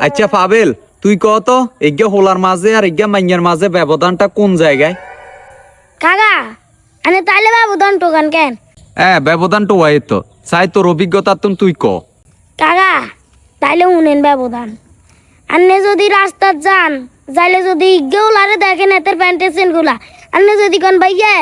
আচ্ছা পাবেল, তুই কত এগিয়ে হোলার মাঝে আর এগিয়ে মাইয়ার মাঝে ব্যবধানটা কোন জায়গায়? কাকা আনে তাইলে ব্যবধান টোকান কেন? ব্যবধানটা ওয়াই তো চাই, তোর অভিজ্ঞতা তুই ক। কাকা তাইলে উনেন ব্যবধান। আন্নে যদি রাস্তার যান যাইলে যদি ইগেও লারে দেখেন এতের প্যান্টের চেন খোলা, আন্নে যদি কোন ভাইয়া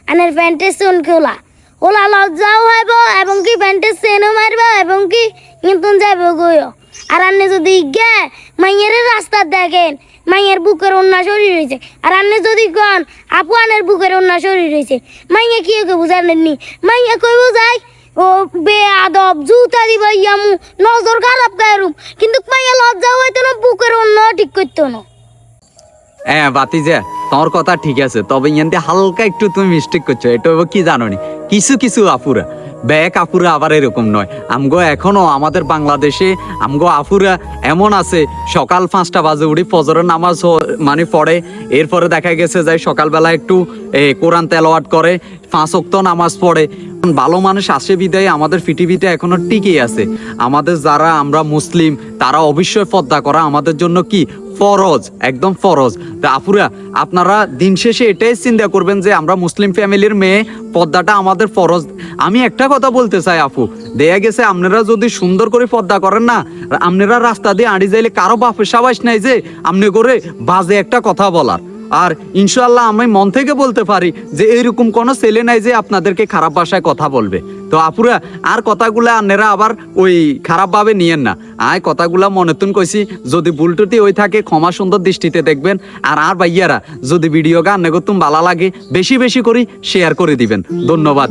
আনের প্যান্টের চেন খোলা, ওলা লজ্জাও হইব এবং কি প্যান্টের চেনও মারব এবং কি কিন্তু যাইব গইও। আর আন্নে যদি ইগে মাইয়ের রাস্তা দেখেন মাইয়ের বুকের অন্যা শরীর হয়েছে, আর আন্নে যদি কন আপু আনের বুকের অন্যা শরীর হয়েছে, মাইয়া কি ওকে বুঝানেননি? মাইয়া কই বুঝাই ও বে আদব জুতা দিবা ইয়ামু নজর খারাপ গায়রুম, কিন্তু মাইয়া লজ্জা হইতো না বুকের অন্য ঠিক করতো না। বাতিজা তোর কথা ঠিক আছে, তবে ইয়ান্তে হালকা একটু তুমি মিস্টেক করছো। এটা কি জানো নি, কিছু কিছু আপুরা ব্যাক আপুরা আবার এরকম নয়। আমগো এখনো আমাদের বাংলাদেশে আমগো আপুরা এমন আছে, সকাল 5টা বাজে উঠি ফজরের নামাজ মানে পড়ে, এরপরে দেখা গেছে যায় সকালবেলা একটু কোরআন তেলাওয়াত করে, 5 ওয়াক্ত নামাজ পড়ে। ভালো মানুষ আসে বিদায় আমাদের পৃথিবীতে এখনো টিকেই আছে। আমাদের যারা আমরা মুসলিম তারা অবশ্যই পর্দা করা আমাদের জন্য কি ফরজ, একদম ফরজ। তা আপুরা আপনারা দিন শেষে এটাই চিন্তা করবেন যে আমরা মুসলিম ফ্যামিলির মেয়ে, পর্দাটা আমাদের ফরজ। আমি একটা কথা বলতে চাই আপু, দেয়া গেছে আপনারা যদি সুন্দর করে পর্দা করেন না, আপনারা রাস্তা দিয়ে আড়ি যাইলে কারো বাপের সাবাস নাই যে আপনি করে বাজে একটা কথা বলার। আর ইনশাল্লাহ আমি মন থেকে বলতে পারি যে এইরকম কোনো ছেলে নাই যে আপনাদেরকে খারাপ ভাষায় কথা বলবে। তো আপুরা আর কথাগুলা আপনারা আবার ওই খারাপ ভাবে নিয়েন না। আয় কথাগুলা মনেতুন কইছি, যদি ভুল টুটি ওই থাকে ক্ষমা সুন্দর দৃষ্টিতে দেখবেন। আর ভাইয়ারা যদি ভিডিও গান নেগতুম ভালো লাগে বেশি বেশি করে শেয়ার করে দিবেন। ধন্যবাদ।